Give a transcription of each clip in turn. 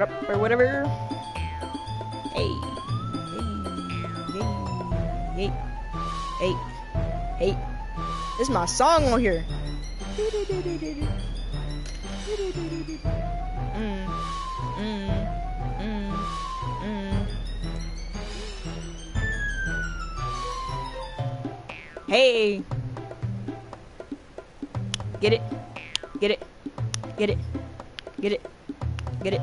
up or whatever. Hey, hey, hey, hey, hey. This is my song on here. Hey, get it, get it, get it, get it, get it.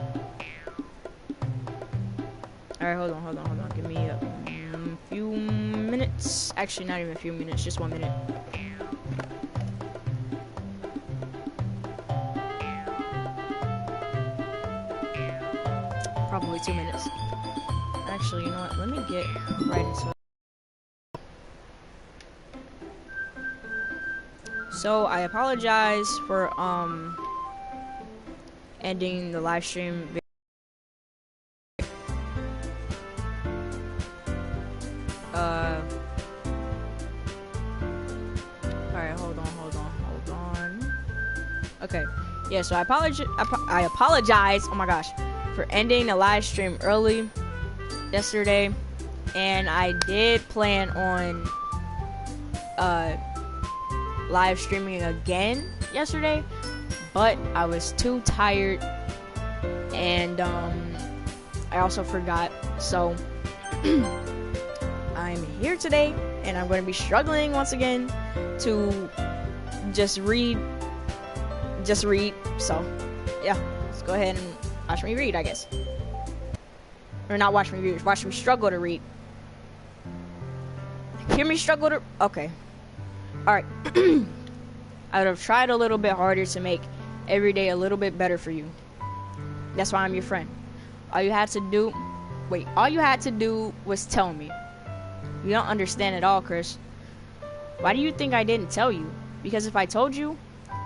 Alright, hold on. Give me a few minutes. Actually, not even a few minutes, just 1 minute. Probably 2 minutes. Actually, you know what? Let me get right into it. So, I apologize for, ending the live stream video. Alright, hold on. Okay, yeah, so I apologize, oh my gosh, for ending the live stream early yesterday, and I did plan on, live streaming again yesterday, but I was too tired, and, I also forgot, so, I'm here today, and I'm going to be struggling once again to just read, so, yeah, let's go ahead and watch me read, I guess. Or not watch me read, watch me struggle to read. Hear me struggle to, okay. Alright. I would have tried a little bit harder to make every day a little bit better for you. That's why I'm your friend. All you had to do was tell me. You don't understand at all, Chris. Why do you think I didn't tell you? Because if I told you,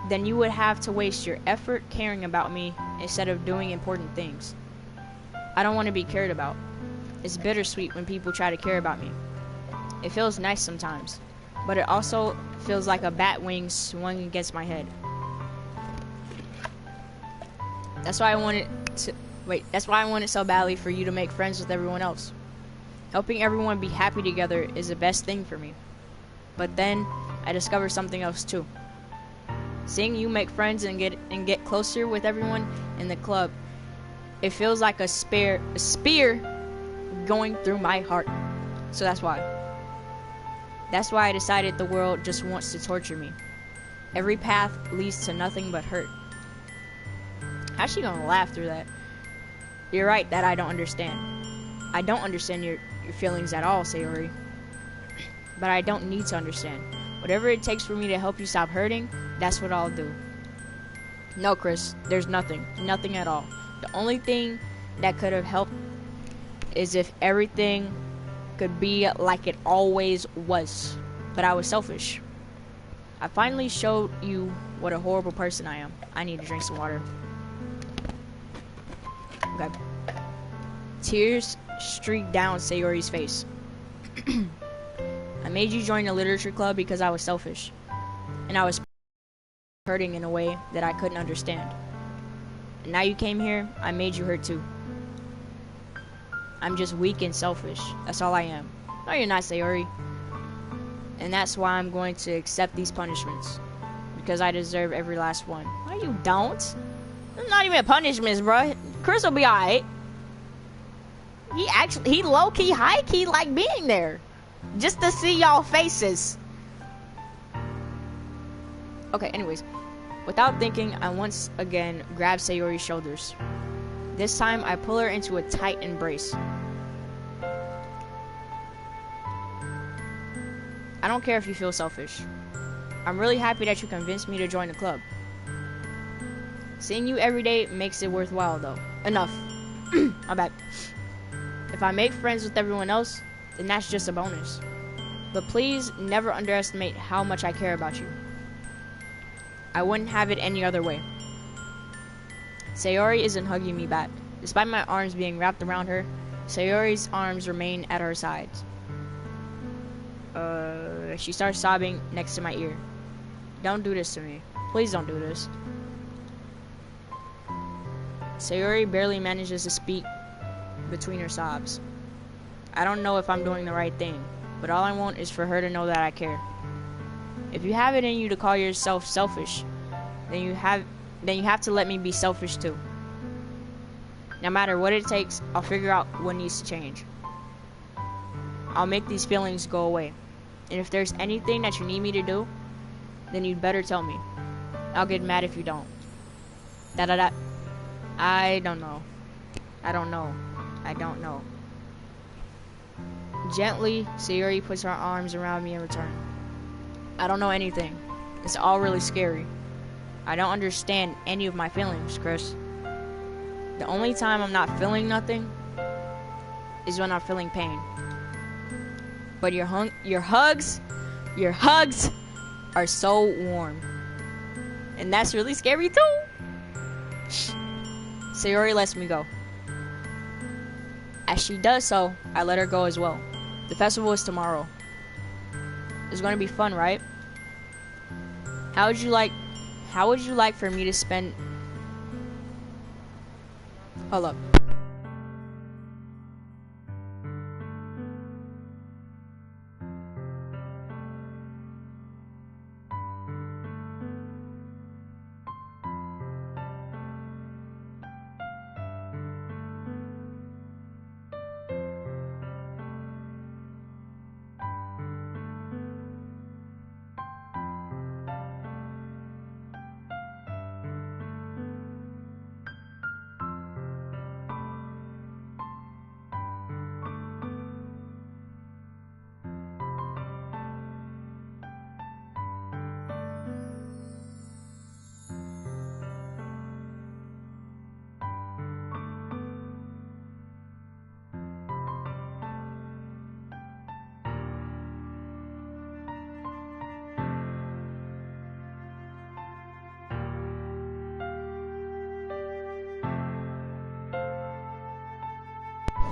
then you would have to waste your effort caring about me instead of doing important things. I don't want to be cared about. It's bittersweet when people try to care about me. It feels nice sometimes, but it also feels like a bat wing swung against my head. That's why I wanted so badly for you to make friends with everyone else. Helping everyone be happy together is the best thing for me. But then I discovered something else too. Seeing you make friends and get closer with everyone in the club, it feels like a spear going through my heart. So that's why I decided the world just wants to torture me. Every path leads to nothing but hurt. How's she gonna laugh through that? You're right that I don't understand. I don't understand your feelings at all, Sayori. But I don't need to understand. Whatever it takes for me to help you stop hurting, that's what I'll do. No, Chris, there's nothing. Nothing at all. The only thing that could have helped is if everything could be like it always was. But I was selfish. I finally showed you what a horrible person I am. I need to drink some water. Okay. Tears streaked down Sayori's face. I made you join the literature club because I was selfish. And I was hurting in a way that I couldn't understand. And now you came here, I made you hurt too. I'm just weak and selfish. That's all I am. No, you're not, Sayori. And that's why I'm going to accept these punishments. Because I deserve every last one. No, you don't. It's not even punishments, bro. Chris will be alright. He low-key, high-key like being there. Just to see y'all faces. Okay, anyways. Without thinking, I once again grabbed Sayori's shoulders. This time, I pull her into a tight embrace. I don't care if you feel selfish. I'm really happy that you convinced me to join the club. Seeing you every day makes it worthwhile, though. Enough. My bad. If I make friends with everyone else, then that's just a bonus. But please never underestimate how much I care about you. I wouldn't have it any other way. Sayori isn't hugging me back. Despite my arms being wrapped around her, Sayori's arms remain at her sides. She starts sobbing next to my ear. Don't do this to me. Please don't do this. Sayori barely manages to speak between her sobs. I don't know if I'm doing the right thing, but all I want is for her to know that I care. If you have it in you to call yourself selfish, then you have to let me be selfish too. No matter what it takes, I'll figure out what needs to change. I'll make these feelings go away. And if there's anything that you need me to do, then you'd better tell me. I'll get mad if you don't. Da-da-da. I don't know. I don't know. I don't know. Gently, Sayori puts her arms around me in return. I don't know anything. It's all really scary. I don't understand any of my feelings, Chris. The only time I'm not feeling nothing is when I'm feeling pain. But your hugs are so warm. And that's really scary too. Sayori lets me go. As she does so, I let her go as well. The festival is tomorrow. It's going to be fun, right? How would you like for me to spend... Hold up.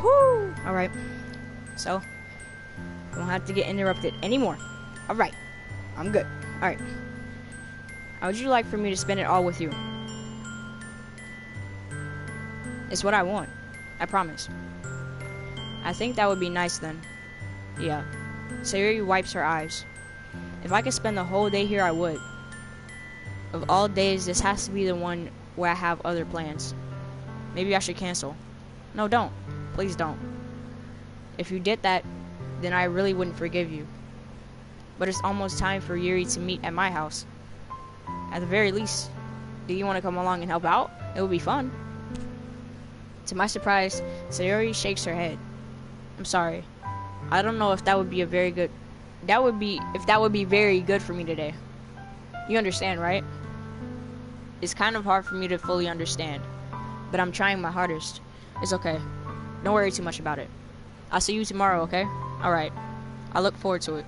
Woo! Alright. So, I don't have to get interrupted anymore. Alright. I'm good. Alright. How would you like for me to spend it all with you? It's what I want. I promise. I think that would be nice then. Yeah. Sayori wipes her eyes. If I could spend the whole day here, I would. Of all days, this has to be the one where I have other plans. Maybe I should cancel. No, don't. Please don't. If you did that, then I really wouldn't forgive you. But it's almost time for Yuri to meet at my house. At the very least, do you want to come along and help out? It would be fun. To my surprise, Sayori shakes her head. I'm sorry. I don't know if that would be very good for me today. You understand, right? It's kind of hard for me to fully understand, but I'm trying my hardest. It's okay. Don't worry too much about it. I'll see you tomorrow, okay? Alright. I look forward to it.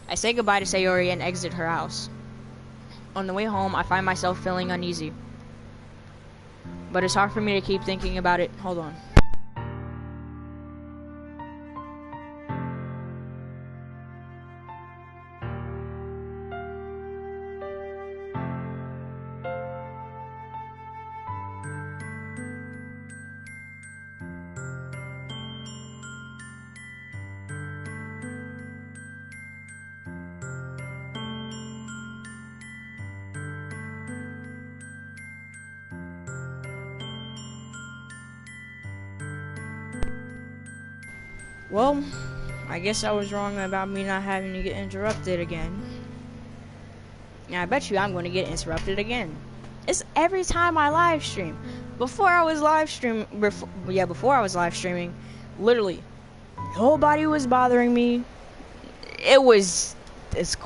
I say goodbye to Sayori and exit her house. On the way home, I find myself feeling uneasy. But it's hard for me to keep thinking about it. Hold on. Well, I guess I was wrong about me not having to get interrupted again. Now, I bet you I'm going to get interrupted again. It's every time I live stream. Before I was live streaming, literally, nobody was bothering me. It was as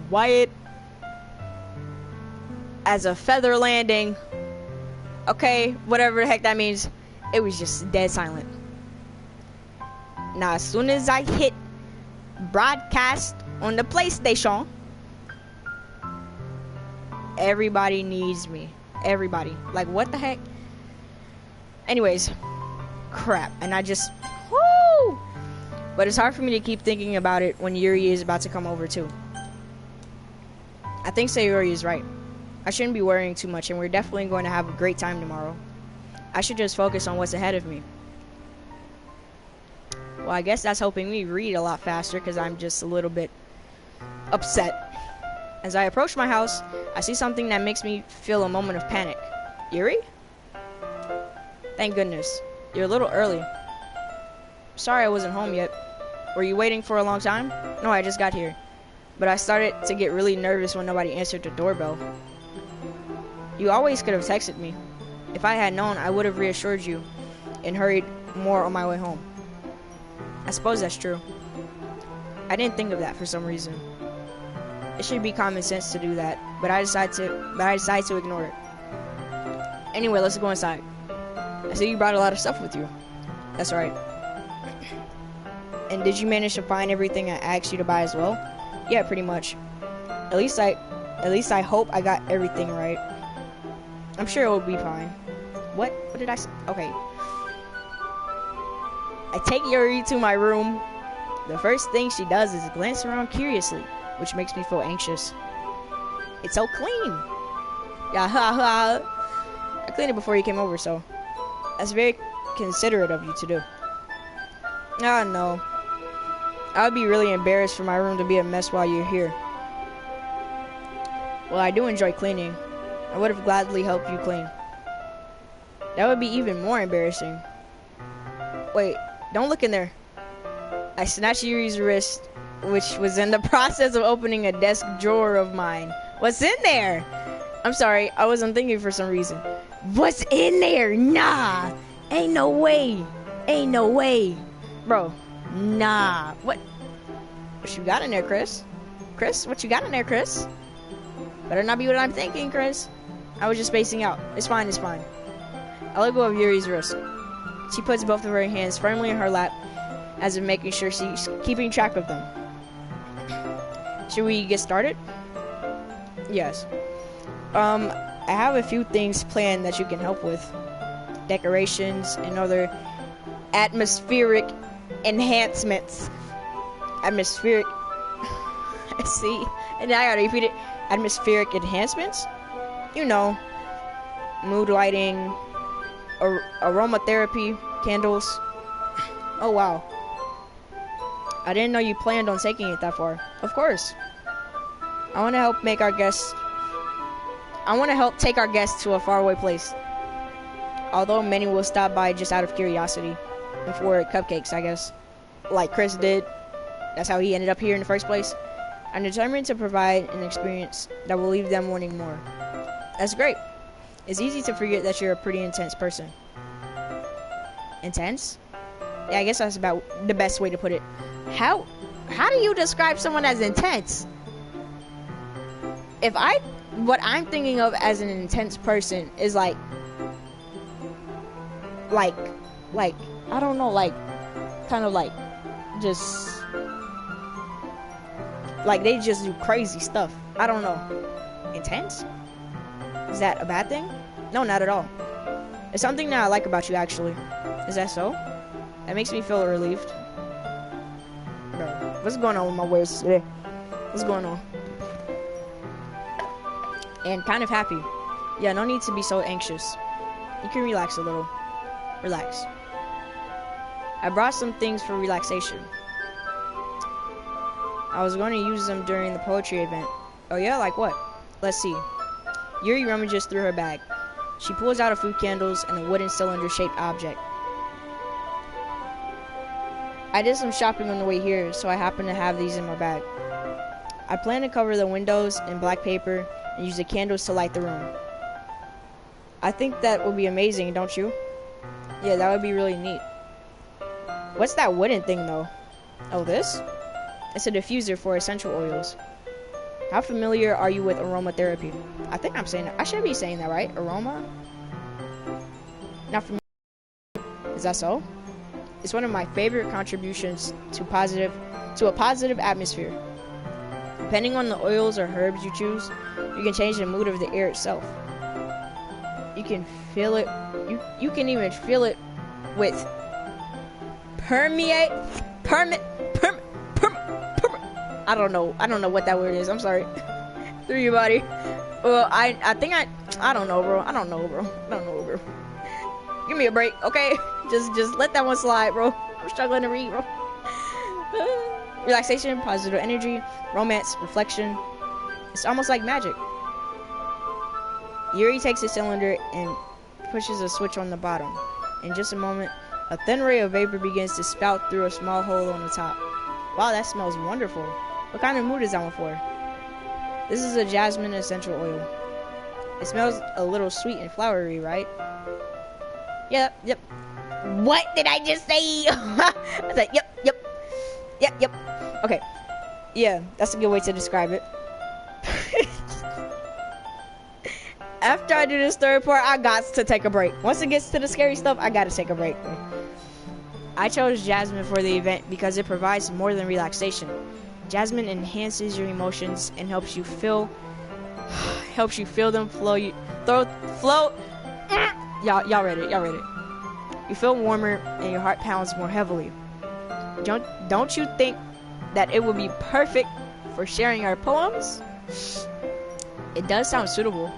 quiet as a feather landing. Okay, whatever the heck that means. It was just dead silent. Now, as soon as I hit broadcast on the PlayStation, everybody needs me. Everybody. Like, what the heck? Anyways, crap. And I just, whoo! But it's hard for me to keep thinking about it when Yuri is about to come over, too. I think Sayori is right. I shouldn't be worrying too much, and we're definitely going to have a great time tomorrow. I should just focus on what's ahead of me. Well, I guess that's helping me read a lot faster because I'm just a little bit upset. As I approach my house, I see something that makes me feel a moment of panic. Yuri? Thank goodness. You're a little early. Sorry I wasn't home yet. Were you waiting for a long time? No, I just got here. But I started to get really nervous when nobody answered the doorbell. You always could have texted me. If I had known, I would have reassured you and hurried more on my way home. I suppose that's true. I didn't think of that for some reason. It should be common sense to do that, but I decided to ignore it. Anyway, let's go inside. I see you brought a lot of stuff with you. That's right. And did you manage to find everything I asked you to buy as well? Yeah, pretty much. At least I hope I got everything right. I'm sure it will be fine. What did I say? Okay. I take Yuri to my room. The first thing she does is glance around curiously, which makes me feel anxious. It's so clean. Yeah, I cleaned it before you came over, so that's very considerate of you to do. Oh no. I would be really embarrassed for my room to be a mess while you're here. Well, I do enjoy cleaning. I would have gladly helped you clean. That would be even more embarrassing. Wait, don't look in there. I snatched Yuri's wrist, which was in the process of opening a desk drawer of mine. What's in there? I'm sorry, I wasn't thinking for some reason. What's in there? Nah. Ain't no way. Ain't no way. Bro, nah. What you got in there, Chris? Chris, what you got in there, Chris? Better not be what I'm thinking, Chris. I was just spacing out. It's fine, it's fine. I let go of Yuri's wrist. She puts both of her hands firmly in her lap, as if making sure she's keeping track of them. Should we get started? Yes. I have a few things planned that you can help with. Decorations and other atmospheric enhancements. Atmospheric. See? And I gotta repeat it. Atmospheric enhancements? You know, mood lighting, aromatherapy, candles. Oh wow. I didn't know you planned on taking it that far. Of course. I want to help take our guests to a faraway place. Although many will stop by just out of curiosity. And for cupcakes, I guess. Like Chris did. That's how he ended up here in the first place. I'm determined to provide an experience that will leave them wanting more. That's great. It's easy to forget that you're a pretty intense person. Intense? Yeah, I guess that's about the best way to put it. How do you describe someone as intense? What I'm thinking of as an intense person is like I don't know, like kind of like just like they just do crazy stuff. I don't know. Intense? Is that a bad thing? No, not at all. It's something that I like about you, actually. Is that so? That makes me feel relieved. Bro, what's going on with my words today? What's going on? And kind of happy. Yeah, no need to be so anxious. You can relax a little. Relax. I brought some things for relaxation. I was going to use them during the poetry event. Oh yeah, like what? Let's see. Yuri rummages through her bag. She pulls out a few candles and a wooden cylinder-shaped object. I did some shopping on the way here, so I happen to have these in my bag. I plan to cover the windows in black paper and use the candles to light the room. I think that would be amazing, don't you? Yeah, that would be really neat. What's that wooden thing, though? Oh, this? It's a diffuser for essential oils. How familiar are you with aromatherapy? I think I'm saying that. I should be saying that, right? Aroma? Not familiar. Is that so? It's one of my favorite contributions to a positive atmosphere. Depending on the oils or herbs you choose, you can change the mood of the air itself. You can feel it. You can even feel it with I don't know what that word is. I'm sorry. Through your body. Well, I think I don't know, bro. I don't know, bro. Give me a break, okay? Just let that one slide, bro. I'm struggling to read, bro. Relaxation, positive energy, romance, reflection. It's almost like magic. Yuri takes a cylinder and pushes a switch on the bottom. In just a moment, a thin ray of vapor begins to spout through a small hole on the top. Wow, that smells wonderful. What kind of mood is that one for? This is a jasmine essential oil. It smells a little sweet and flowery, right? Yep. What did I just say? I said, yep. Okay. Yeah, that's a good way to describe it. After I do this third part, I got to take a break. Once it gets to the scary stuff, I gotta take a break. I chose jasmine for the event because it provides more than relaxation. Jasmine enhances your emotions and helps you feel them flow. Y'all read it. You feel warmer and your heart pounds more heavily. Don't you think that it would be perfect for sharing our poems? It does sound suitable,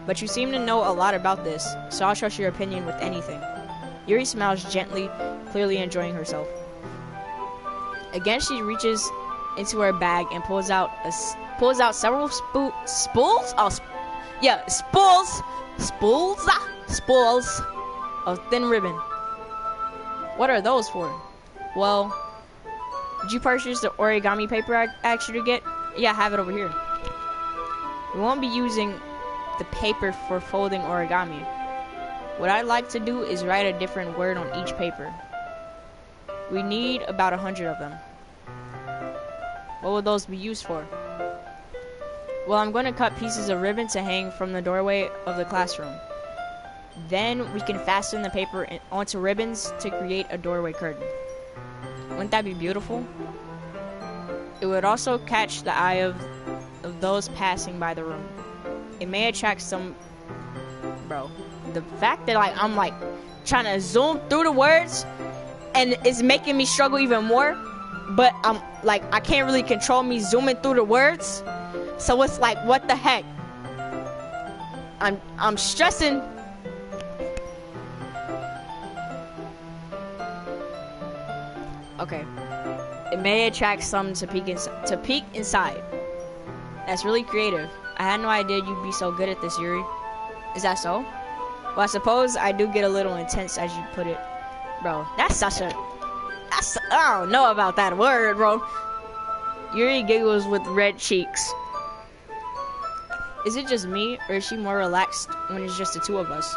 but you seem to know a lot about this, so I'll trust your opinion with anything. Yuri smiles gently, clearly enjoying herself. Again, she reaches into her bag and pulls out several spools of thin ribbon. What are those for? Well, did you purchase the origami paper I asked you to get? Yeah, I have it over here. We won't be using the paper for folding origami. What I'd like to do is write a different word on each paper. We need about 100 of them. What will those be used for? Well, I'm going to cut pieces of ribbon to hang from the doorway of the classroom. Then we can fasten the paper onto ribbons to create a doorway curtain. Wouldn't that be beautiful? It would also catch the eye of those passing by the room. It may attract some... Bro, the fact that I'm trying to zoom through the words and it's making me struggle even more, but I can't really control me zooming through the words. So it's like, what the heck? I'm stressing. Okay. It may attract some to peek inside. That's really creative. I had no idea you'd be so good at this, Yuri. Is that so? Well, I suppose I do get a little intense as you put it. Bro, I don't know about that word, bro. Yuri giggles with red cheeks. Is it just me, or is she more relaxed when it's just the two of us?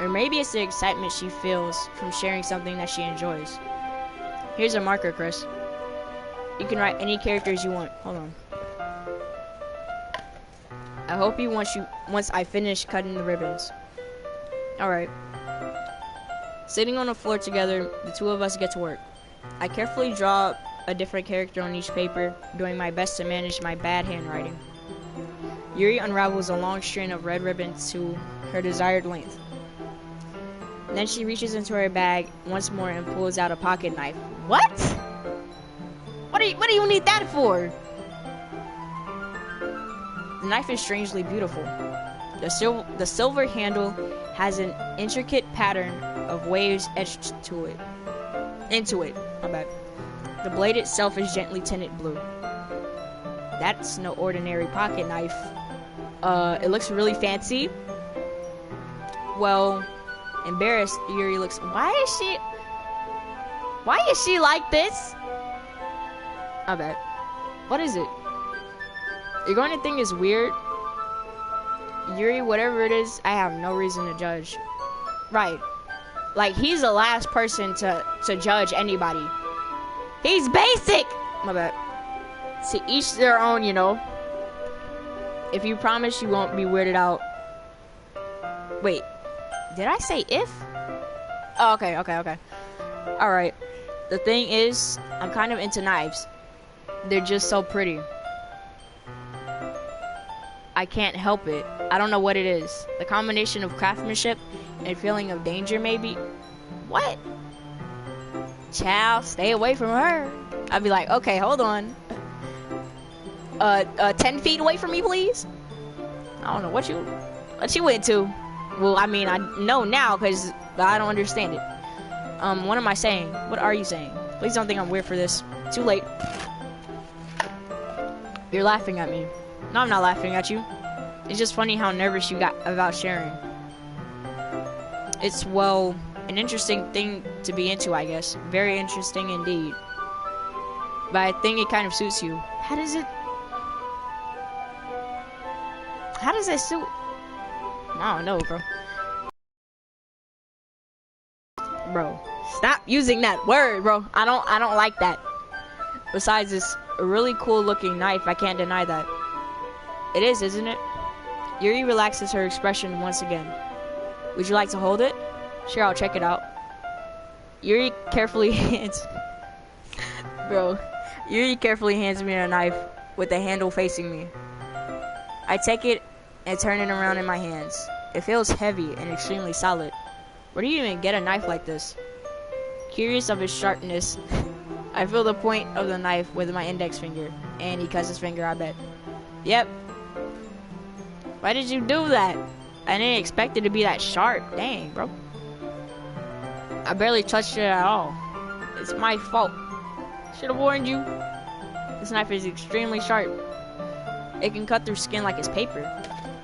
Or maybe it's the excitement she feels from sharing something that she enjoys. Here's a marker, Chris. You can write any characters you want. Hold on. I hope you once I finish cutting the ribbons. Alright. Sitting on the floor together, the two of us get to work. I carefully draw a different character on each paper, doing my best to manage my bad handwriting. Yuri unravels a long strand of red ribbon to her desired length. Then she reaches into her bag once more and pulls out a pocket knife. What? What do you need that for? The knife is strangely beautiful. The silver handle has an intricate pattern of waves etched into it. My bad. The blade itself is gently tinted blue. That's no ordinary pocket knife. It looks really fancy. Well, embarrassed, Yuri looks. Why is she like this? I bet. What is it? You're going to think it's weird. Yuri, whatever it is, I have no reason to judge. Right. Like, he's the last person to judge anybody. He's basic! My bad. To each their own, you know. If you promise you won't be weirded out. Wait. Did I say if? Oh, okay. Alright. The thing is, I'm kind of into knives. They're just so pretty. I can't help it. I don't know what it is. The combination of craftsmanship and feeling of danger, maybe. What? Child, stay away from her. I'd be like, okay, hold on. 10 feet away from me, please. I don't know what you into. Well, I mean, I know now because I don't understand it. What am I saying? What are you saying? Please don't think I'm weird for this. Too late. You're laughing at me. No, I'm not laughing at you. It's just funny how nervous you got about sharing. It's, well, an interesting thing to be into, I guess. Very interesting indeed. But I think it kind of suits you. How does it suit? I don't know, bro. Bro, stop using that word, bro. I don't like that. Besides, it's a really cool looking knife. I can't deny that. It is, isn't it? Yuri relaxes her expression once again. Would you like to hold it? Sure, I'll check it out. Yuri carefully hands... Bro. Yuri carefully hands me a knife with the handle facing me. I take it and turn it around in my hands. It feels heavy and extremely solid. Where do you even get a knife like this? Curious of its sharpness, I feel the point of the knife with my index finger. And he cuts his finger, I bet. Yep. Why did you do that? I didn't expect it to be that sharp. Dang, bro. I barely touched it at all. It's my fault. Should have warned you. This knife is extremely sharp. It can cut through skin like it's paper.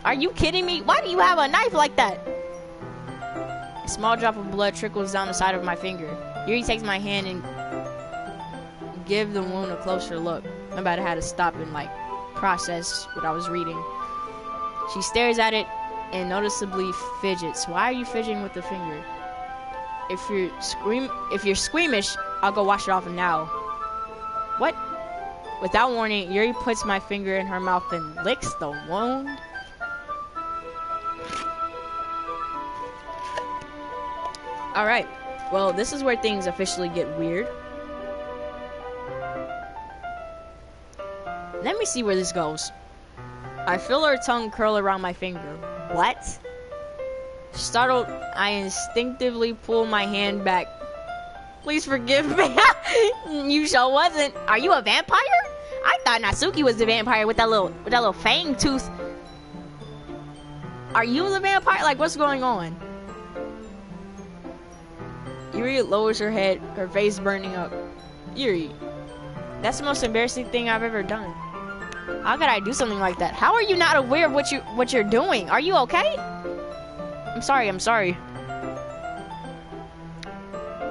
Are you kidding me? Why do you have a knife like that? A small drop of blood trickles down the side of my finger. Yuri takes my hand and give the wound a closer look. My bad, I had to stop and like process what I was reading. She stares at it and noticeably fidgets. Why are you fidgeting with the finger? If you're squeamish, I'll go wash it off now. What? Without warning, Yuri puts my finger in her mouth and licks the wound. Alright, well, this is where things officially get weird. Let me see where this goes. I feel her tongue curl around my finger. What? Startled, I instinctively pull my hand back. Please forgive me. You sure wasn't. Are you a vampire? I thought Natsuki was the vampire with that little fang tooth. Are you the vampire? Like, what's going on? Yuri lowers her head, her face burning up. Yuri, that's the most embarrassing thing I've ever done. How could I do something like that? How are you not aware of what you're doing? Are you okay? I'm sorry. I'm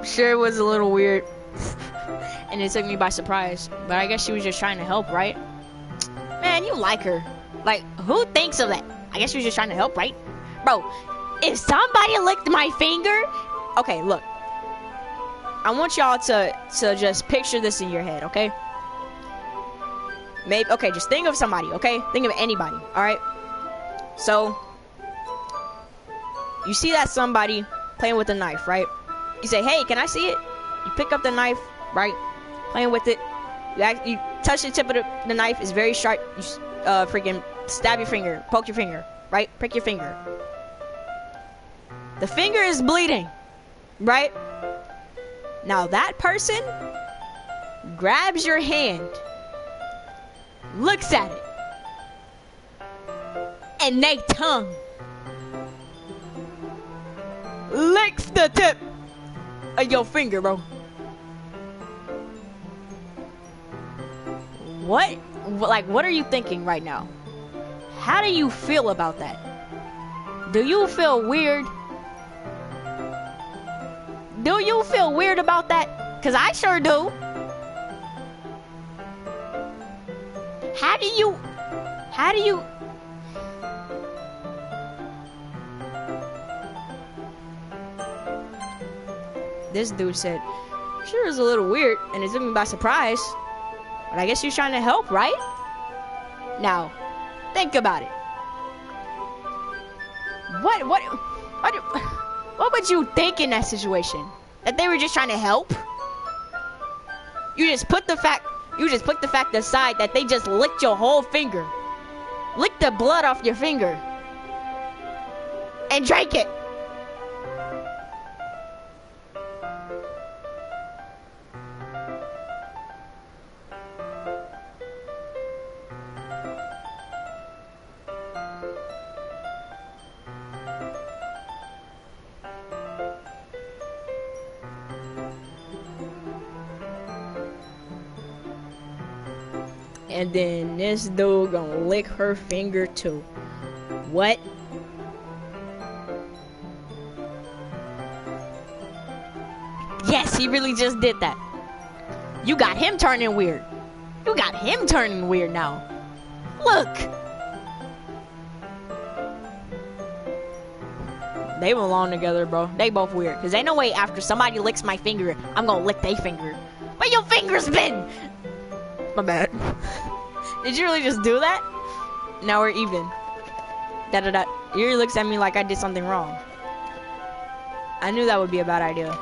sure it was a little weird. And it took me by surprise. But I guess she was just trying to help, right? Man, you like her. Like, who thinks of that? I guess she was just trying to help, right? Bro, if somebody licked my finger... Okay, look. I want y'all to just picture this in your head, okay? Maybe, okay, just think of somebody, okay? Think of anybody, alright? So, you see that somebody playing with a knife, right? You say, hey, can I see it? You pick up the knife, right? Playing with it. You touch the tip of the knife, it's very sharp. You freaking stab your finger, poke your finger, right? Prick your finger. The finger is bleeding, right? Now that person grabs your hand, looks at it, and they tongue licks the tip of your finger, bro. What? Like, what are you thinking right now? How do you feel about that? Do you feel weird? Do you feel weird about that? Because I sure do. How do you... This dude said, sure is a little weird, and it took me by surprise. But I guess you're trying to help, right? Now, think about it. What would you think in that situation? That they were just trying to help? You just put the fact aside that they just licked your whole finger. Licked the blood off your finger. And drank it. And then this dude gonna lick her finger too. What? Yes, he really just did that. You got him turning weird. You got him turning weird now. Look. They belong together, bro. They both weird. Cause ain't no way after somebody licks my finger, I'm gonna lick their finger. Where your fingers been? My bad. Did you really just do that? Now we're even. Da-da-da. Yuri looks at me like I did something wrong. I knew that would be a bad idea.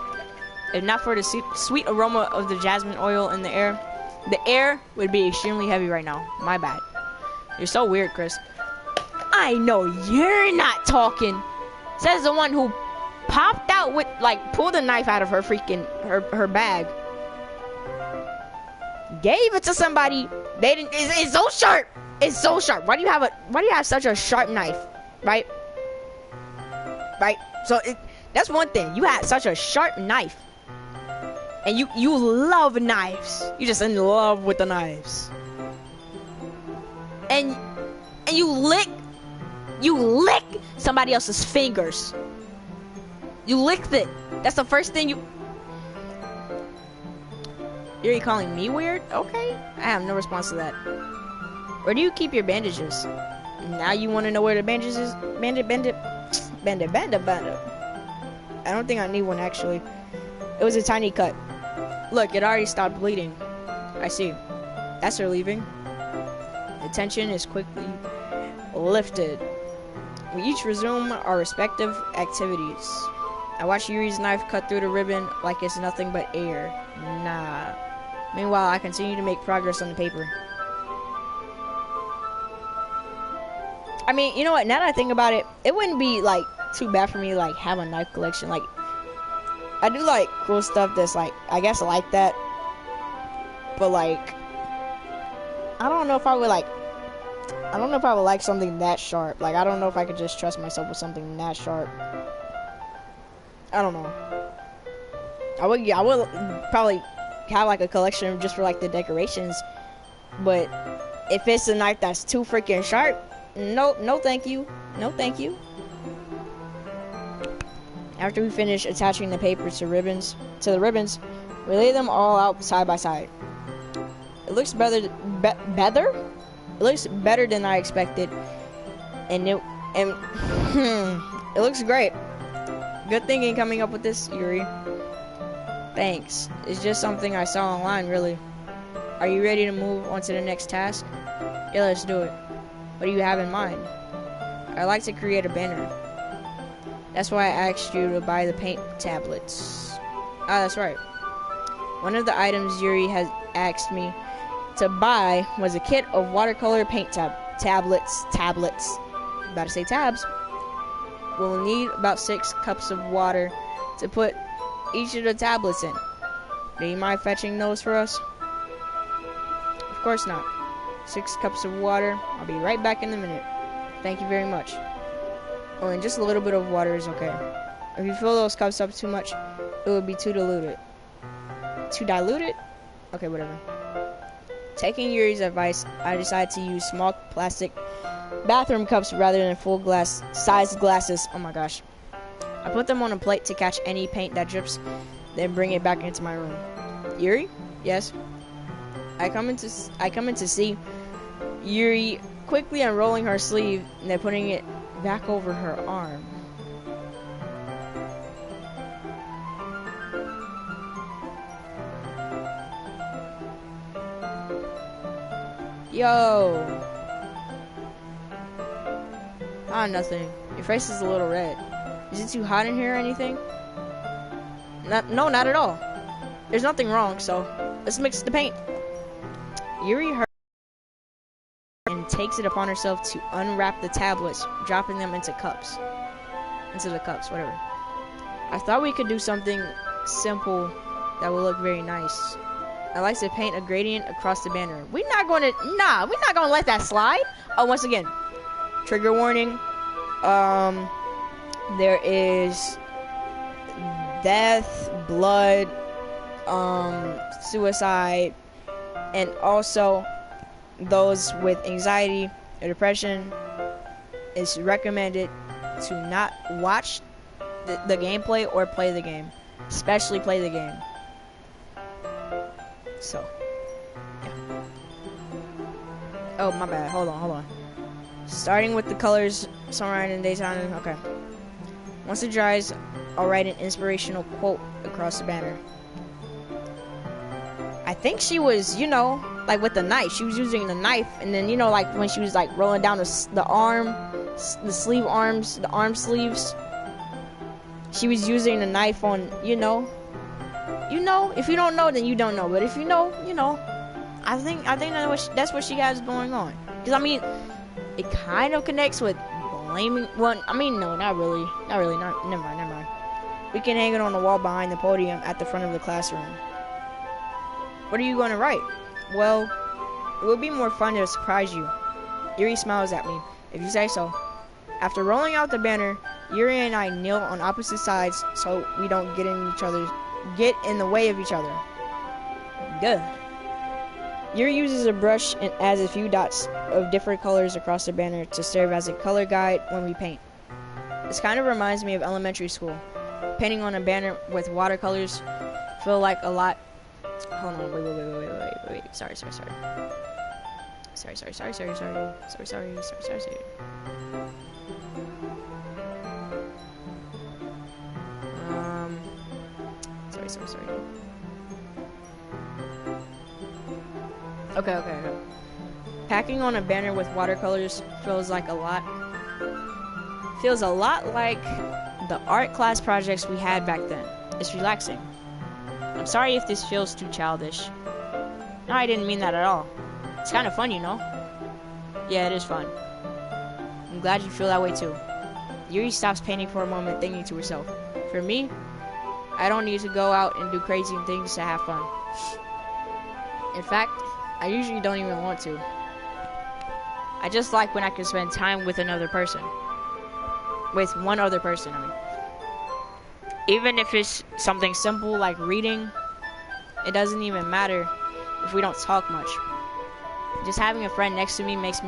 If not for the sweet aroma of the jasmine oil in the air would be extremely heavy right now. My bad. You're so weird, Chris. I know you're not talking. Says the one who popped out with, like, pulled a knife out of her freaking, her bag. Gave it to somebody. They didn't, it's so sharp. It's so sharp. Why do you have such a sharp knife? Right? Right? So, that's one thing. You had such a sharp knife. And you love knives. You're just in love with the knives. And you lick somebody else's fingers. You licked it. That's the first thing You're calling me weird? Okay. I have no response to that. Where do you keep your bandages? Now you want to know where the bandages is? Bandit. I don't think I need one, actually. It was a tiny cut. Look, it already stopped bleeding. I see. That's her leaving. The tension is quickly lifted. We each resume our respective activities. I watch Yuri's knife cut through the ribbon like it's nothing but air. Nah. Meanwhile, I continue to make progress on the paper. I mean, you know what? Now that I think about it, it wouldn't be, like, too bad for me to, like, have a knife collection. Like, I do like cool stuff that's like, I guess like that, but like, I don't know if I would like something that sharp. Like, I don't know if I could just trust myself with something that sharp. I don't know. I would probably have like a collection just for like the decorations, but if it's a knife that's too freaking sharp, no thank you. No thank you. After we finish attaching the papers to the ribbons, we lay them all out side by side. It looks better. It looks better than I expected, and it looks great. Good thinking coming up with this, Yuri. Thanks. It's just something I saw online, really. Are you ready to move on to the next task? Yeah, let's do it. What do you have in mind? I'd like to create a banner. That's why I asked you to buy the paint tablets. Ah, that's right. One of the items Yuri has asked me to buy was a kit of watercolor paint tablets. About to say tabs. We'll need about 6 cups of water to put each of the tablets in. Do you mind fetching those for us? Of course not. 6 cups of water. I'll be right back in a minute. Thank you very much. Oh, and just a little bit of water is okay. If you fill those cups up too much, it would be too diluted. Too diluted? Okay, whatever. Taking Yuri's advice, I decided to use small plastic bathroom cups rather than full-sized glasses. Oh my gosh. I put them on a plate to catch any paint that drips, then bring it back into my room. Yuri? Yes? I come in to see Yuri quickly unrolling her sleeve and then putting it back over her arm. Yo. Ah, nothing. Your face is a little red. Is it too hot in here or anything? No, not at all. There's nothing wrong, so let's mix the paint. Yuri heard and takes it upon herself to unwrap the tablets, dropping them into the cups, whatever. I thought we could do something simple that will look very nice. I like to paint a gradient across the banner. We're not gonna let that slide. Oh, once again, trigger warning. There is death, blood, suicide, and also those with anxiety or depression, it's recommended to not watch the gameplay or play the game, especially play the game. So, yeah. Oh, my bad. Hold on. Starting with the colors, sunrise and daytime. Okay. Once it dries, I'll write an inspirational quote across the banner. I think she was, you know, like with the knife. She was using the knife, and then, you know, like when she was like rolling down the arm, the sleeve arms, the arm sleeves. She was using the knife on, you know. If you don't know, then you don't know. But if you know, you know. I think that's what she has going on. Because I mean, it kind of connects with blaming. Well, I mean, no, not really. Never mind. We can hang it on the wall behind the podium at the front of the classroom. What are you going to write? Well, it would be more fun to surprise you. Yuri smiles at me. If you say so. After rolling out the banner, Yuri and I kneel on opposite sides so we don't get in the way of each other. Good. Yuri uses a brush and adds a few dots of different colors across the banner to serve as a color guide when we paint. This kind of reminds me of elementary school. Painting on a banner with watercolors feel like a lot. Hold on, wait. Sorry. Sorry. Okay. Packing on a banner with watercolors feels a lot like the art class projects we had back then. It's relaxing. I'm sorry if this feels too childish. No, I didn't mean that at all. It's kind of fun, you know? Yeah, it is fun. I'm glad you feel that way too. Yuri stops painting for a moment, thinking to herself. For me, I don't need to go out and do crazy things to have fun. In fact, I usually don't even want to. I just like when I can spend time with another person. With one other person, I mean. Even if it's something simple like reading, it doesn't even matter if we don't talk much. Just having a friend next to me makes how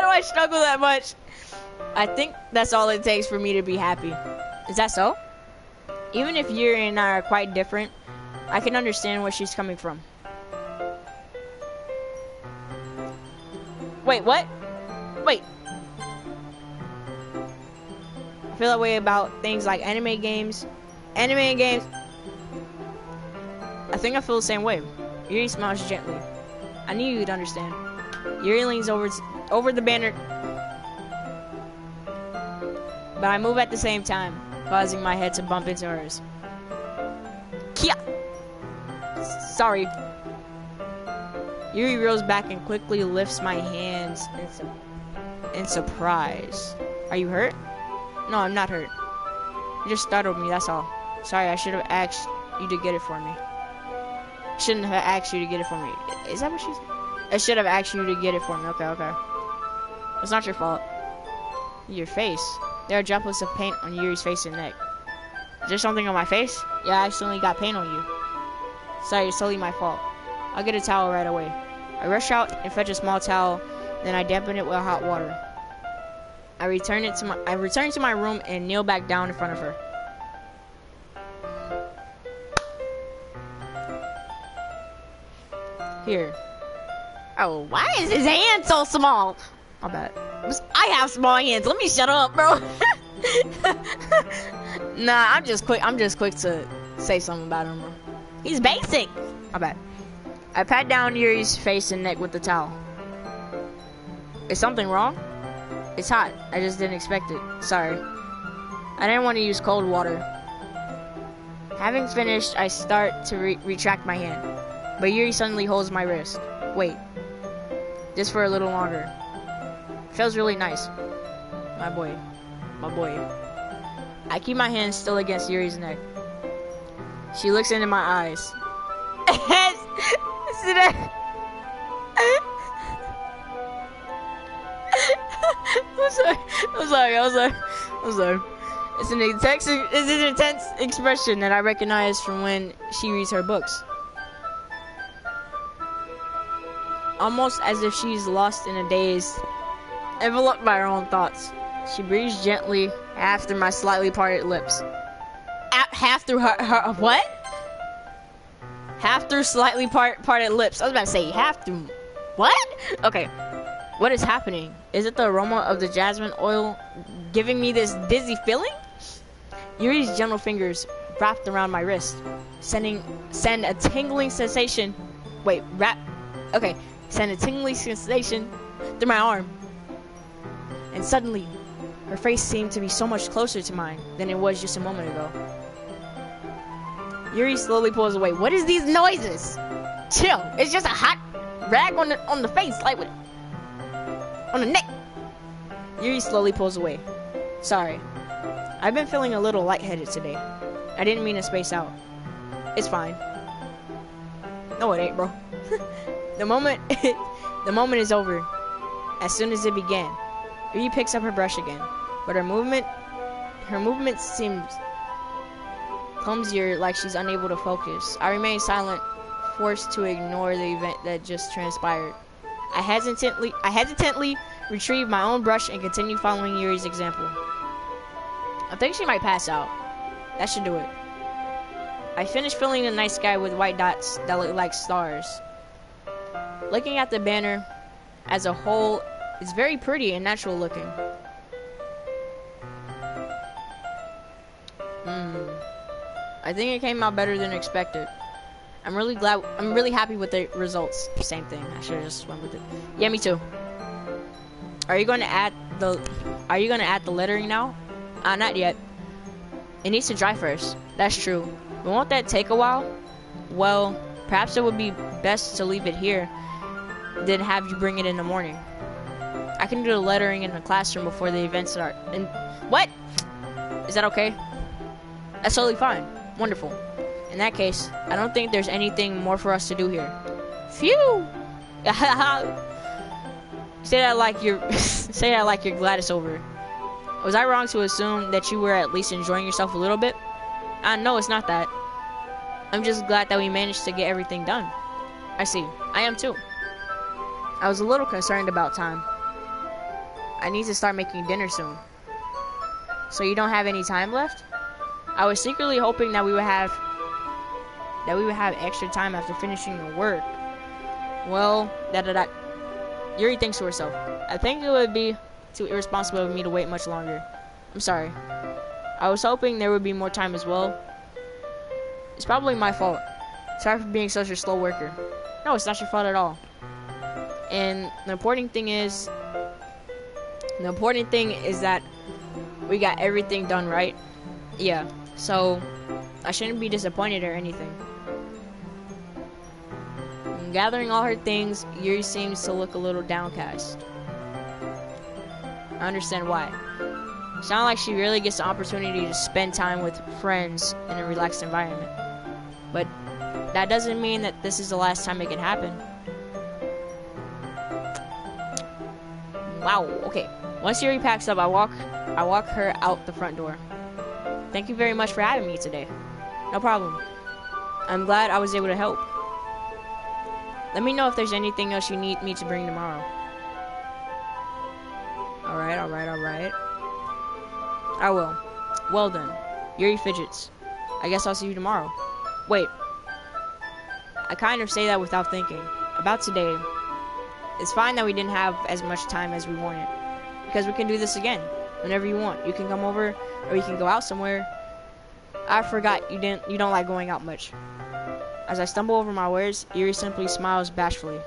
do I struggle that much? I think that's all it takes for me to be happy. Is that so? Even if Yuri and I are quite different, I can understand where she's coming from. Wait, what? Wait. I feel that way about things like anime games. I think I feel the same way. Yuri smiles gently. I knew you'd understand. Yuri leans over the banner, but I move at the same time, causing my head to bump into hers. Kia! Sorry. Yuri rolls back and quickly lifts my hands in surprise. Are you hurt? No, I'm not hurt. You just startled me, that's all. Sorry, I should have asked you to get it for me. Shouldn't have asked you to get it for me. Is that what she said? I should have asked you to get it for me. Okay. It's not your fault. Your face. There are droplets of paint on Yuri's face and neck. Is there something on my face? Yeah, I accidentally got paint on you. Sorry, it's totally my fault. I'll get a towel right away. I rush out and fetch a small towel, then I dampen it with hot water. I return to my room and kneel back down in front of her. Here. Oh, why is his hand so small? My bad. I have small hands. Let me shut up, bro. Nah, I'm just quick to say something about him, bro. He's basic. My bad. I pat down Yuri's face and neck with the towel. Is something wrong? It's hot. I just didn't expect it. Sorry. I didn't want to use cold water. Having finished, I start to retract my hand. But Yuri suddenly holds my wrist. Wait. Just for a little longer. Feels really nice. My boy. I keep my hand still against Yuri's neck. She looks into my eyes. I'm sorry. It's an intense expression that I recognize from when she reads her books. Almost as if she's lost in a daze, enveloped by her own thoughts. She breathes gently, half through my slightly parted lips. Half through her what? Half through slightly parted lips. I was about to say half through what? Okay. What is happening? Is it the aroma of the jasmine oil giving me this dizzy feeling? Yuri's gentle fingers wrapped around my wrist, send a tingling sensation. Send a tingling sensation through my arm. And suddenly, her face seemed to be so much closer to mine than it was just a moment ago. Yuri slowly pulls away. What is these noises? Chill. It's just a hot rag on the face, like with on the neck. Yuri slowly pulls away. Sorry. I've been feeling a little lightheaded today. I didn't mean to space out. It's fine. No, it ain't, bro. The moment is over. As soon as it began. Yuri picks up her brush again, but her movement seems clumsier, like she's unable to focus. I remain silent, forced to ignore the event that just transpired. I hesitantly retrieve my own brush and continue following Yuri's example. I think she might pass out. That should do it. I finished filling the night sky with white dots that look like stars. Looking at the banner as a whole, it's very pretty and natural looking. I think it came out better than expected. I'm really happy with the results. Same thing. I should have just went with it. Yeah, me too. Are you going to add the lettering now? Not yet. It needs to dry first. That's true. But won't that take a while? Well, perhaps it would be best to leave it here, then have you bring it in the morning. I can do the lettering in the classroom before the event starts. And what? Is that okay? That's totally fine. Wonderful. In that case, I don't think there's anything more for us to do here. Phew! Say that like you're glad it's over. Was I wrong to assume that you were at least enjoying yourself a little bit? No, it's not that. I'm just glad that we managed to get everything done. I see. I am too. I was a little concerned about time. I need to start making dinner soon. So you don't have any time left? I was secretly hoping that we would have extra time after finishing the work. Well, Yuri thinks to herself. I think it would be too irresponsible of me to wait much longer. I'm sorry. I was hoping there would be more time as well. It's probably my fault. Sorry for being such a slow worker. No, it's not your fault at all. And the important thing is that we got everything done right. Yeah. So I shouldn't be disappointed or anything. Gathering all her things, Yuri seems to look a little downcast. I understand why. It's not like she really gets the opportunity to spend time with friends in a relaxed environment. But that doesn't mean that this is the last time it can happen. Wow, okay. Once Yuri packs up, I walk her out the front door. Thank you very much for having me today. No problem. I'm glad I was able to help. Let me know if there's anything else you need me to bring tomorrow. Alright. I will. Well then. Yuri fidgets. I guess I'll see you tomorrow. Wait. I kind of say that without thinking. About today. It's fine that we didn't have as much time as we wanted. Because we can do this again. Whenever you want. You can come over, or you can go out somewhere. I forgot you don't like going out much. As I stumble over my words, Yuri simply smiles bashfully.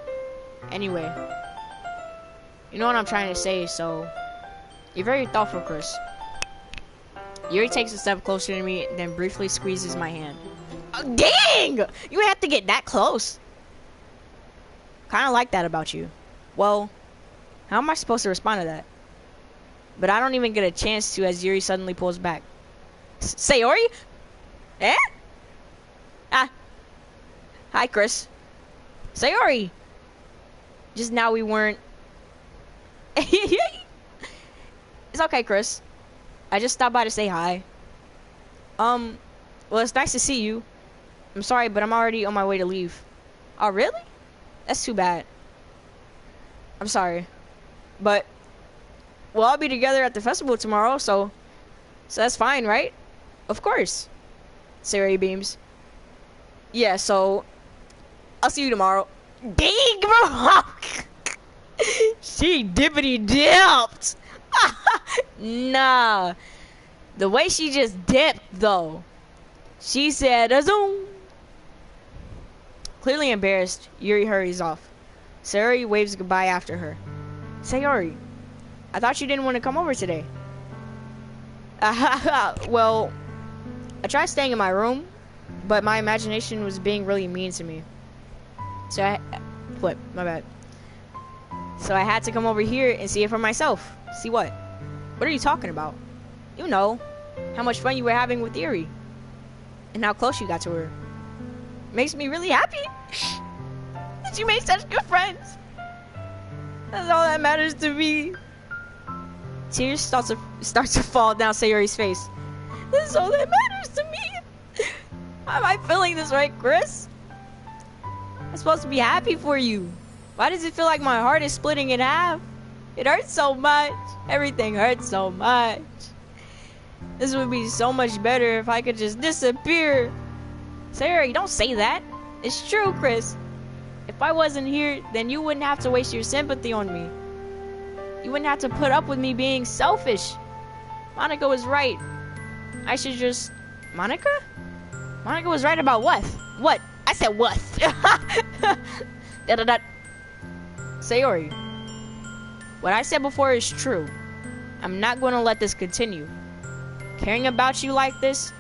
Anyway, you know what I'm trying to say, so you're very thoughtful, Chris. Yuri takes a step closer to me, then briefly squeezes my hand. Oh, dang! You have to get that close. Kind of like that about you. Well, how am I supposed to respond to that? But I don't even get a chance to as Yuri suddenly pulls back. Sayori? Eh? Hi, Chris. Sayori! Just now we weren't... It's okay, Chris. I just stopped by to say hi. Well, it's nice to see you. I'm sorry, but I'm already on my way to leave. Oh, really? That's too bad. I'm sorry. But we'll all be together at the festival tomorrow, so that's fine, right? Of course. Sayori beams. Yeah, so I'll see you tomorrow. Dang, bro! She dippity dipped. Nah. The way she just dipped, though. She said, "Zoom." Clearly embarrassed, Yuri hurries off. Sayori waves goodbye after her. Sayori, I thought you didn't want to come over today. Well, I tried staying in my room, but my imagination was being really mean to me. So my bad. So I had to come over here and see it for myself. See what? What are you talking about? You know, how much fun you were having with Yuri. And how close you got to her. Makes me really happy that you made such good friends. That's all that matters to me. Tears start to fall down Sayori's face. This is all that matters to me. Why am I feeling this right, Chris? I'm supposed to be happy for you. Why does it feel like my heart is splitting in half? It hurts so much. Everything hurts so much. This would be so much better if I could just disappear. Sayori, don't say that. It's true, Chris. If I wasn't here, then you wouldn't have to waste your sympathy on me. You wouldn't have to put up with me being selfish. Monica was right. I should just... Monica? Monica was right about what? What? I said what? Da-da-da. Sayori, what I said before is true. I'm not going to let this continue. Caring about you like this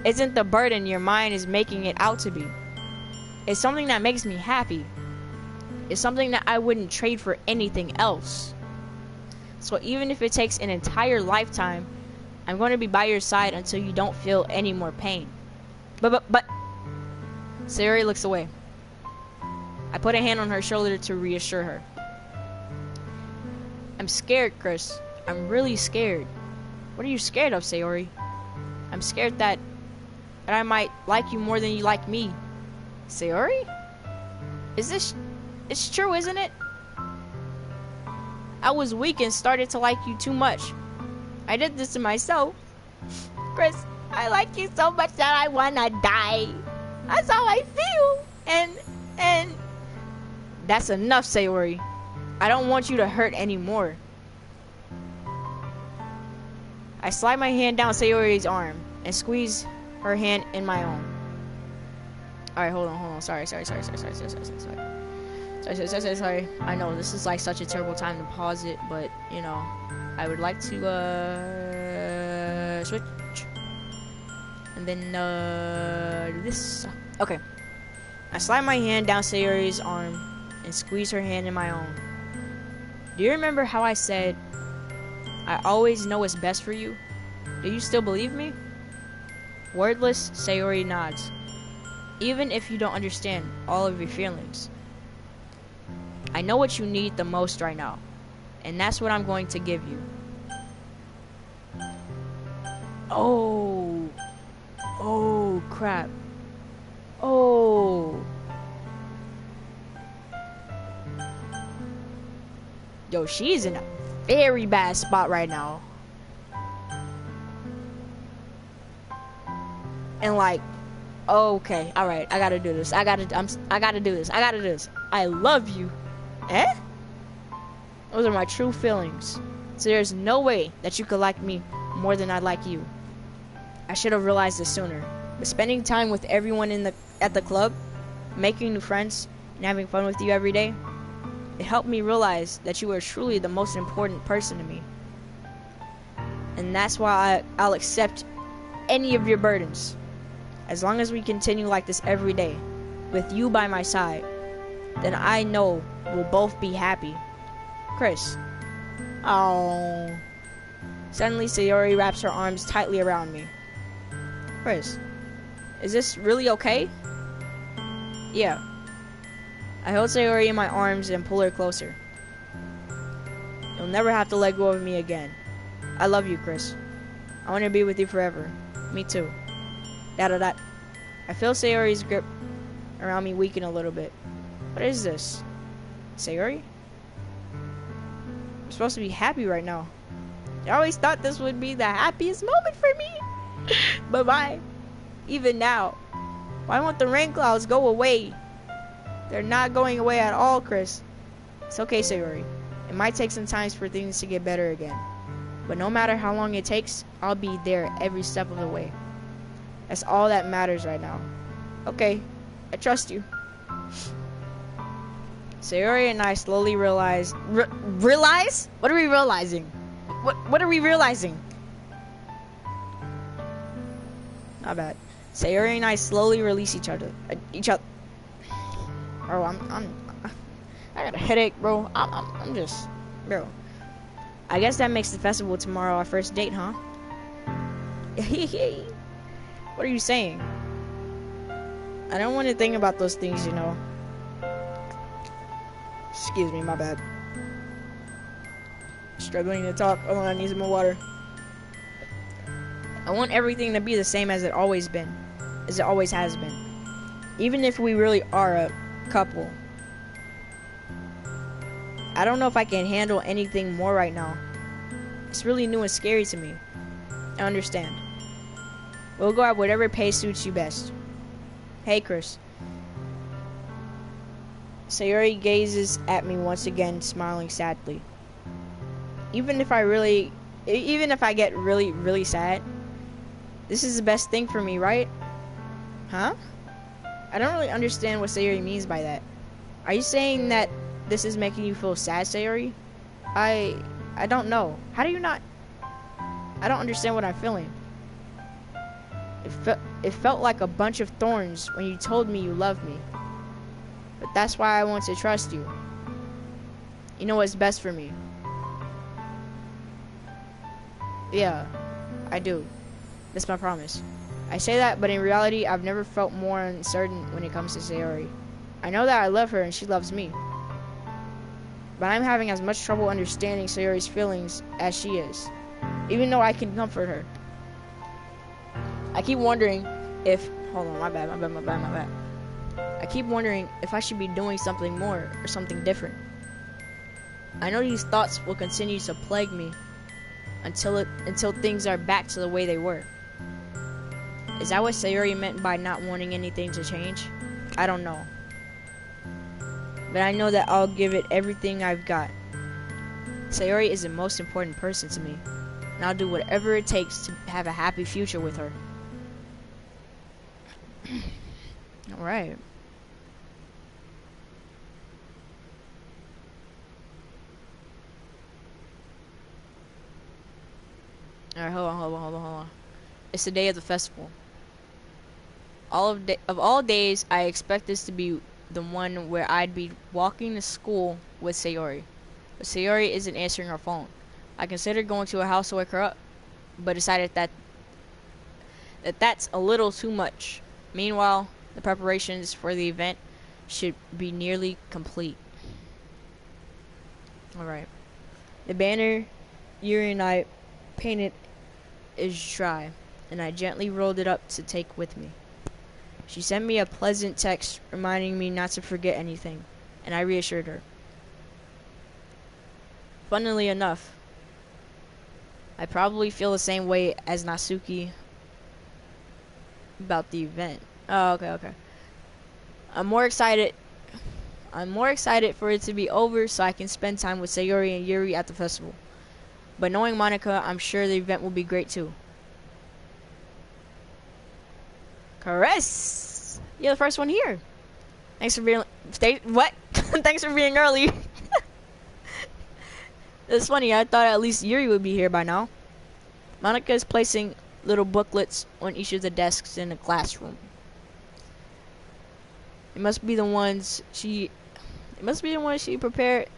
isn't the burden your mind is making it out to be. It's something that makes me happy. It's something that I wouldn't trade for anything else. So even if it takes an entire lifetime, I'm going to be by your side until you don't feel any more pain. But Sayori looks away. I put a hand on her shoulder to reassure her. I'm scared, Chris. I'm really scared. What are you scared of, Sayori? I'm scared that I might like you more than you like me. Sayori? It's true, isn't it? I was weak and started to like you too much. I did this to myself. Chris, I like you so much that I wanna die. That's how I feel. And that's enough, Sayori. I don't want you to hurt anymore. I slide my hand down Sayori's arm and squeeze her hand in my own. Alright, hold on. Sorry. I know this is like such a terrible time to pause it, but you know, I would like to switch and then do this. Okay. I slide my hand down Sayori's arm and squeeze her hand in my own. Do you remember how I said I always know what's best for you? Do you still believe me? Wordless, Sayori nods. Even if you don't understand all of your feelings. I know what you need the most right now, and that's what I'm going to give you. Oh crap. Oh. Yo, she's in a very bad spot right now. And like, okay, all right, I gotta do this. I gotta do this. I love you. Eh? Those are my true feelings. So there's no way that you could like me more than I like you. I should have realized this sooner. But spending time with everyone at the club, making new friends, and having fun with you every day, it helped me realize that you are truly the most important person to me. And that's why I'll accept any of your burdens. As long as we continue like this every day, with you by my side, then I know we'll both be happy. Chris. Oh. Suddenly, Sayori wraps her arms tightly around me. Chris, is this really okay? Yeah. I hold Sayori in my arms and pull her closer. You'll never have to let go of me again. I love you, Chris. I want to be with you forever. Me too. Da. I feel Sayori's grip around me weaken a little bit. What is this? Sayori? I'm supposed to be happy right now. I always thought this would be the happiest moment for me. But why? Even now. Why won't the rain clouds go away? They're not going away at all, Chris. It's okay, Sayori. It might take some time for things to get better again. But no matter how long it takes, I'll be there every step of the way. That's all that matters right now. Okay, I trust you. Sayori and I slowly realized... realize? What are we realizing? What are we realizing? Not bad. Sayori and I slowly release each other. Bro, I got a headache, bro. I'm just... Bro. I guess that makes the festival tomorrow our first date, huh? What are you saying? I don't want to think about those things, you know. Excuse me, my bad. Struggling to talk. Hold on, I need some more water. I want everything to be the same as it always been. As it always has been. Even if we really are a couple. I don't know if I can handle anything more right now. It's really new and scary to me. I understand. We'll go at whatever pace suits you best. Hey, Chris. Sayori gazes at me once again, smiling sadly. Even if I get really sad, this is the best thing for me, right? Huh? I don't really understand what Sayori means by that. Are you saying that this is making you feel sad, Sayori? I don't know. How do you not? I don't understand what I'm feeling. It felt like a bunch of thorns when you told me you loved me. But that's why I want to trust you. You know what's best for me. Yeah, I do. That's my promise. I say that, but in reality, I've never felt more uncertain when it comes to Sayori. I know that I love her and she loves me. But I'm having as much trouble understanding Sayori's feelings as she is. Even though I can comfort her. I keep wondering if... Hold on, my bad. I keep wondering if I should be doing something more or something different. I know these thoughts will continue to plague me until things are back to the way they were. Is that what Sayori meant by not wanting anything to change? I don't know. But I know that I'll give it everything I've got. Sayori is the most important person to me, and I'll do whatever it takes to have a happy future with her. Alright. Alright, hold on. It's the day of the festival. Of all days, I expect this to be the one where I'd be walking to school with Sayori. But Sayori isn't answering her phone. I considered going to her house to wake her up, but decided that's a little too much. Meanwhile, the preparations for the event should be nearly complete. Alright. The banner Yuri and I painted is dry, and I gently rolled it up to take with me. She sent me a pleasant text reminding me not to forget anything, and I reassured her. Funnily enough, I probably feel the same way as Natsuki about the event. Oh, okay. I'm more excited for it to be over so I can spend time with Sayori and Yuri at the festival. But knowing Monica, I'm sure the event will be great too. Chris, you're the first one here. Thanks for being Thanks for being early. It's funny, I thought at least Yuri would be here by now. Monica is placing little booklets on each of the desks in the classroom. It must be the ones she prepared